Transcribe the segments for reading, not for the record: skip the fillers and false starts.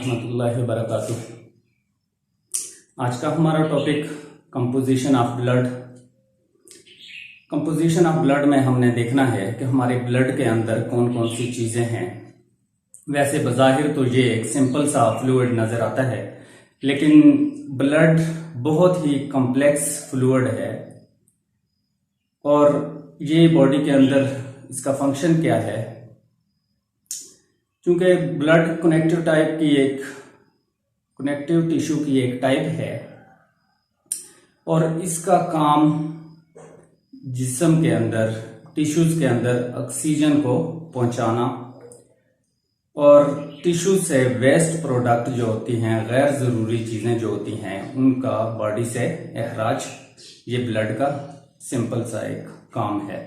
वरहमतुल्लाहि वबरकातुह। आज का हमारा topic composition of blood. Composition of blood में हमने देखना है कि हमारे ब्लड के अंदर कौन कौन सी चीज़ें हैं। वैसे बज़ाहिर तो ये एक सिंपल सा फ्लूइड नज़र आता है, लेकिन ब्लड बहुत ही कॉम्प्लेक्स फ्लूइड है और ये बॉडी के अंदर इसका फंक्शन क्या है। क्योंकि ब्लड कनेक्टिव टिश्यू की एक टाइप है और इसका काम जिस्म के अंदर, टिश्यूज के अंदर ऑक्सीजन को पहुंचाना और टिश्यू से वेस्ट प्रोडक्ट जो होती हैं, गैर ज़रूरी चीज़ें जो होती हैं, उनका बॉडी से अखराज, ये ब्लड का सिंपल सा एक काम है।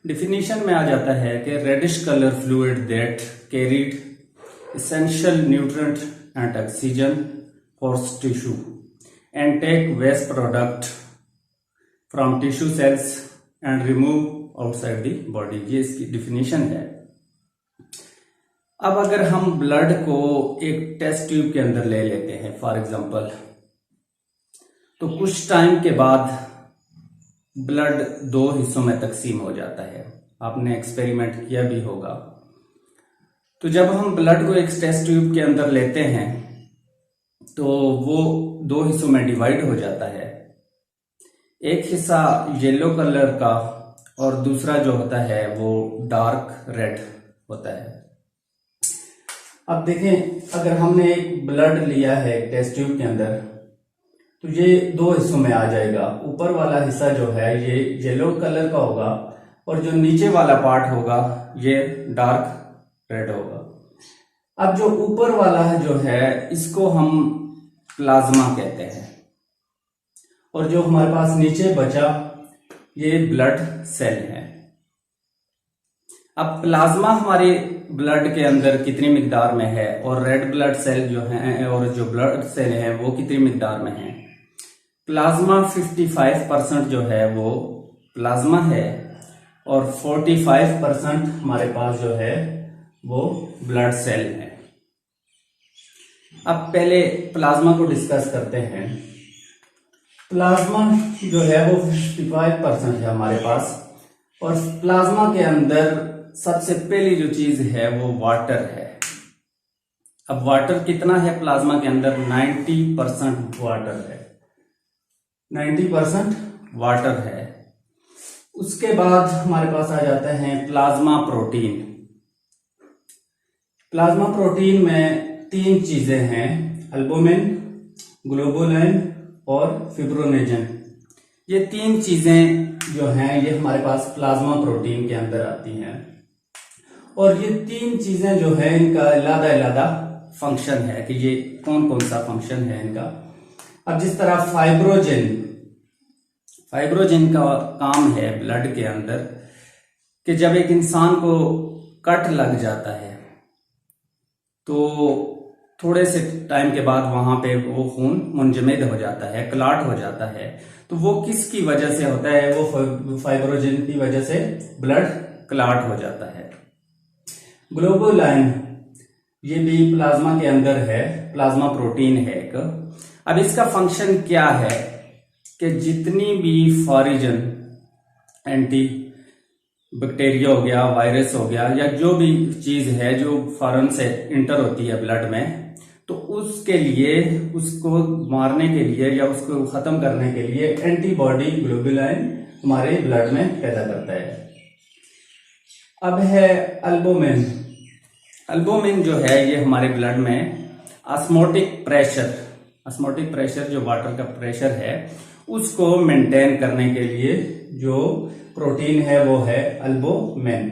डिफिनीशन में आ जाता है कि reddish colour fluid that carried essential nutrient and oxygen for tissue and take waste product from tissue cells and remove outside the body. ये इसकी डिफिनीशन है। अब अगर हम ब्लड को एक टेस्ट ट्यूब के अंदर ले लेते हैं फॉर एग्जांपल, तो कुछ टाइम के बाद ब्लड दो हिस्सों में तकसीम हो जाता है। आपने एक्सपेरिमेंट किया भी होगा। तो जब हम ब्लड को एक टेस्ट ट्यूब के अंदर लेते हैं तो वो दो हिस्सों में डिवाइड हो जाता है। एक हिस्सा येलो कलर का और दूसरा जो होता है वो डार्क रेड होता है। अब देखें, अगर हमने एक ब्लड लिया है एक टेस्ट ट्यूब के अंदर, तो ये दो हिस्सों में आ जाएगा। ऊपर वाला हिस्सा जो है ये येलो कलर का होगा और जो नीचे वाला पार्ट होगा ये डार्क रेड होगा। अब जो ऊपर वाला जो है इसको हम प्लाज्मा कहते हैं और जो हमारे पास नीचे बचा ये ब्लड सेल है। अब प्लाज्मा हमारे ब्लड के अंदर कितनी मिकदार में है और रेड ब्लड सेल जो है और जो ब्लड सेल है वो कितनी मिकदार में है। प्लाज्मा 55% जो है वो प्लाज्मा है और 45% हमारे पास जो है वो ब्लड सेल है। अब पहले प्लाज्मा को डिस्कस करते हैं। प्लाज्मा जो है वो 55% है हमारे पास और प्लाज्मा के अंदर सबसे पहली जो चीज है वो वाटर है। अब वाटर कितना है प्लाज्मा के अंदर? 90% वाटर है। 90% वाटर है। उसके बाद हमारे पास आ जाते हैं प्लाज्मा प्रोटीन। प्लाज्मा प्रोटीन में तीन चीजें हैं, एल्बुमिन, ग्लोबुलिन और फिब्रोनेजन। ये तीन चीजें जो हैं ये हमारे पास प्लाज्मा प्रोटीन के अंदर आती हैं और ये तीन चीजें जो है इनका अलग-अलग फंक्शन है कि ये कौन कौन सा फंक्शन है इनका। अब जिस तरह फाइब्रोजिन का काम है ब्लड के अंदर कि जब एक इंसान को कट लग जाता है तो थोड़े से टाइम के बाद वहां पे वो खून मुंजमद हो जाता है, क्लॉट हो जाता है। तो वो किसकी वजह से होता है? वो फाइब्रोजिन की वजह से ब्लड क्लॉट हो जाता है। ग्लोबुलिन ये भी प्लाज्मा के अंदर है, प्लाज्मा प्रोटीन है एक। अब इसका फंक्शन क्या है कि जितनी भी फॉरिजन, एंटी बैक्टीरिया हो गया, वायरस हो गया, या जो भी चीज है जो फॉरेन से इंटर होती है ब्लड में, तो उसके लिए, उसको मारने के लिए या उसको खत्म करने के लिए एंटीबॉडी ग्लोबुलिन हमारे ब्लड में पैदा करता है। अब है एल्बुमिन। एल्बुमिन जो है ये हमारे ब्लड में ऑस्मोटिक प्रेशर जो वाटर का प्रेशर है उसको मेंटेन करने के लिए जो प्रोटीन है वो है एल्बुमिन।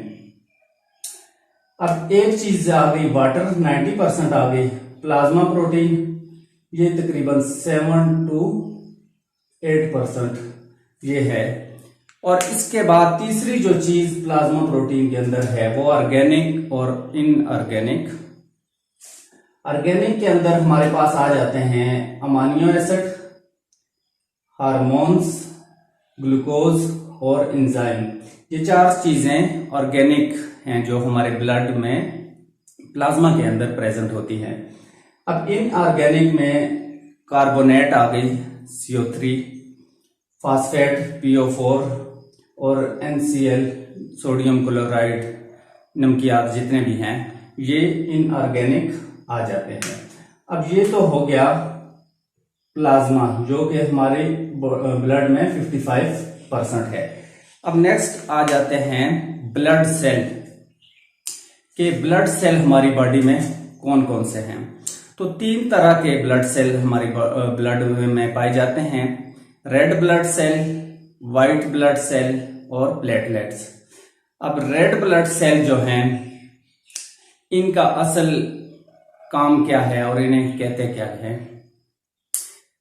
अब एक चीज आ गई वाटर, 90% आ गई। प्लाज्मा प्रोटीन ये तकरीबन 7 to 8% ये है। और इसके बाद तीसरी जो चीज प्लाज्मा प्रोटीन के अंदर है वो ऑर्गेनिक और इनऑर्गेनिक। ऑर्गेनिक के अंदर हमारे पास आ जाते हैं अमीनो एसिड, हार्मोन्स, ग्लूकोज और एंजाइम। ये चार चीजें ऑर्गेनिक हैं जो हमारे ब्लड में प्लाज्मा के अंदर प्रेजेंट होती हैं। अब इनऑर्गेनिक में कार्बोनेट आ गई CO3, फास्फेट PO4 और NCl सोडियम क्लोराइड, नमकियात जितने भी हैं ये इनऑर्गेनिक आ जाते हैं। अब ये तो हो गया प्लाज्मा जो कि हमारे ब्लड में 55% है। अब नेक्स्ट आ जाते हैं ब्लड सेल के ब्लड सेल हमारी बॉडी में कौन कौन से हैं। तो 3 तरह के ब्लड सेल हमारी ब्लड में पाए जाते हैं, red blood cell, white blood cell और प्लेटलेट्स। अब रेड ब्लड सेल जो हैं इनका असल काम क्या है और इन्हें कहते क्या है।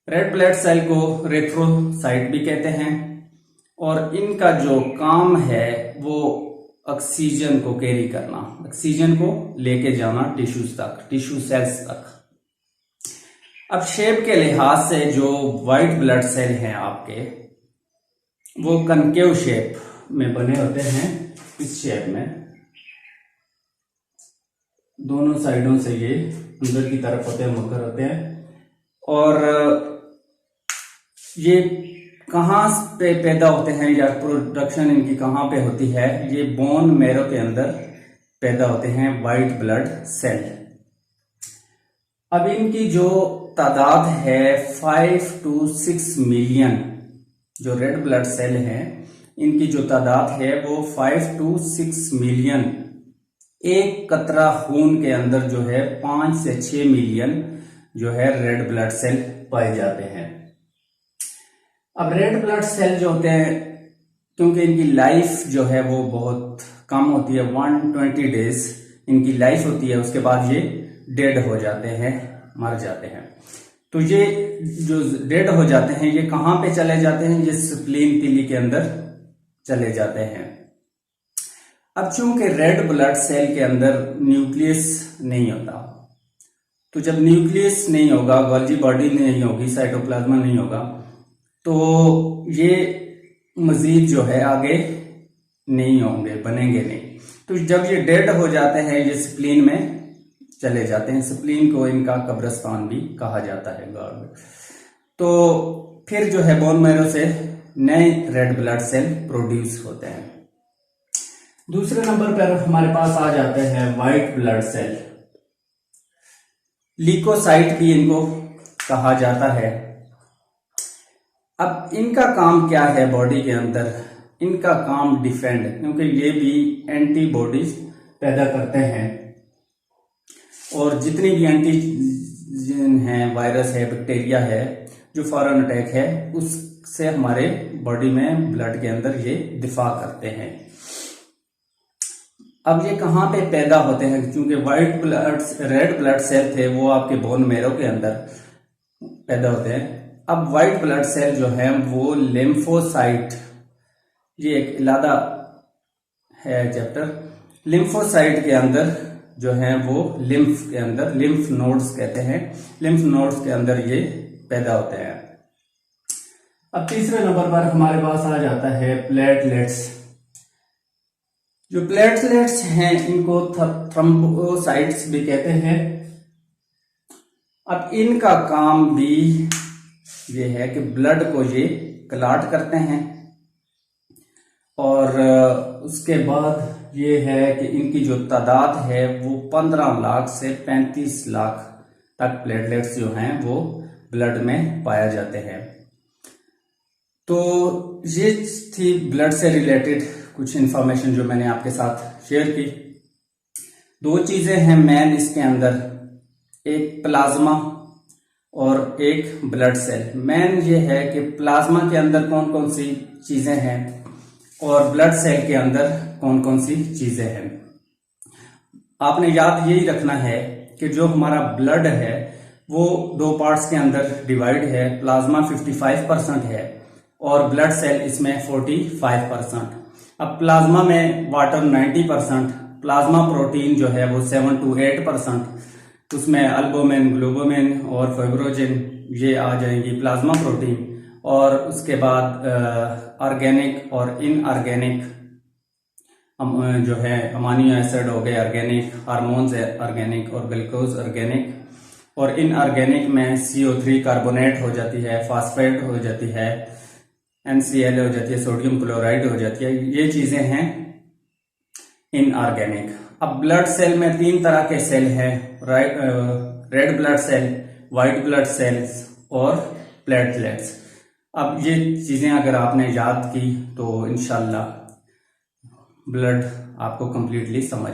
रेड ब्लड सेल को रेथ्रोसाइट भी कहते हैं और इनका जो काम है वो ऑक्सीजन को कैरी करना, ऑक्सीजन को लेके जाना टिश्यूज तक, टिश्यू सेल्स तक। अब शेप के लिहाज से जो व्हाइट ब्लड सेल हैं आपके वो कनकेव शेप में बने होते हैं, इस शेप में दोनों साइडों से ये अंदर की तरफ होते हैं, मकर होते हैं। और ये कहाँ पे पैदा होते हैं या प्रोडक्शन इनकी कहाँ पे होती है, ये बोन मैरो के अंदर पैदा होते हैं व्हाइट ब्लड सेल। अब इनकी जो तादाद है 5 to 6 मिलियन, जो रेड ब्लड सेल हैं इनकी जो तादाद है वो 5 to 6 मिलियन। एक कतरा खून के अंदर जो है 5 से 6 मिलियन जो है रेड ब्लड सेल पाए जाते हैं। अब रेड ब्लड सेल जो होते हैं क्योंकि इनकी लाइफ जो है वो बहुत कम होती है, 120 डेज इनकी लाइफ होती है, उसके बाद ये डेड हो जाते हैं, मर जाते हैं। तो ये जो डेड हो जाते हैं ये कहाँ पे चले जाते हैं, ये स्प्लीन तिली के अंदर चले जाते हैं। अब चूंकि रेड ब्लड सेल के अंदर न्यूक्लियस नहीं होता, तो जब न्यूक्लियस नहीं होगा, गोल्जी बॉडी नहीं होगी, साइटोप्लाज्मा नहीं होगा, तो ये मजीद जो है आगे नहीं होंगे, बनेंगे नहीं। तो जब ये डेड हो जाते हैं ये स्प्लीन में चले जाते हैं, स्प्लीन को इनका कब्रिस्तान भी कहा जाता है गॉड। तो फिर जो है बोन मैरो से नए रेड ब्लड सेल प्रोड्यूस होते हैं। दूसरे नंबर पर हमारे पास आ जाते हैं व्हाइट ब्लड सेल, लीकोसाइट भी इनको कहा जाता है। अब इनका काम क्या है बॉडी के अंदर, इनका काम डिफेंड, क्योंकि ये भी एंटीबॉडीज पैदा करते हैं और जितनी भी एंटीजन है, वायरस है, बैक्टीरिया है, जो फॉरेन अटैक है उससे हमारे बॉडी में ब्लड के अंदर ये दिफा करते हैं। अब ये कहाँ पे पैदा होते हैं, क्योंकि white blood red blood cell थे वो आपके बोन मैरो के अंदर पैदा होते हैं। अब व्हाइट ब्लड सेल जो है वो लिम्फोसाइट, ये एक इलादा है चैप्टर, लिम्फोसाइट के अंदर जो है वो लिम्फ के अंदर, लिम्फ नोड्स कहते हैं, लिम्फ नोड्स के अंदर ये पैदा होते हैं। अब तीसरे नंबर पर हमारे पास आ जाता है प्लेटलेट्स। जो प्लेटलेट्स हैं इनको थ्रोम्बोसाइट्स भी कहते हैं। अब इनका काम भी ये है कि ब्लड को ये क्लॉट करते हैं और उसके बाद ये है कि इनकी जो तादाद है वो 15 लाख से 35 लाख तक प्लेटलेट्स जो हैं वो ब्लड में पाया जाते हैं। तो ये थी ब्लड से रिलेटेड कुछ इंफॉर्मेशन जो मैंने आपके साथ शेयर की। 2 चीजें हैं मेन इसके अंदर, एक प्लाज्मा और एक ब्लड सेल। मेन ये है कि प्लाज्मा के अंदर कौन कौन सी चीजें हैं और ब्लड सेल के अंदर कौन कौन सी चीजें हैं। आपने याद यही रखना है कि जो हमारा ब्लड है वो 2 पार्ट्स के अंदर डिवाइड है, प्लाज्मा 55% है और ब्लड सेल इसमें 45%। अब प्लाज्मा में वाटर 90%, प्लाज्मा प्रोटीन जो है वो 7 to 8%, उसमें अल्बुमिन, ग्लोबुमिन और फाइब्रोजिन ये आ जाएंगी प्लाज्मा प्रोटीन। और उसके बाद ऑर्गेनिक और इनऑर्गेनिक जो है अमाइनो एसिड हो गए ऑर्गेनिक, हार्मोन्स ऑर्गेनिक और ग्लूकोज ऑर्गेनिक। और इनऑर्गेनिक में CO3 कार्बोनेट हो जाती है, फास्फेट हो जाती है, NaCl हो जाती है, सोडियम क्लोराइड हो जाती है। ये चीजें हैं इनऑर्गेनिक। अब ब्लड सेल में 3 तरह के सेल हैं, red blood cell, white blood cells और प्लेटलेट्स। अब ये चीजें अगर आपने याद की तो इंशाल्लाह ब्लड आपको कंप्लीटली समझ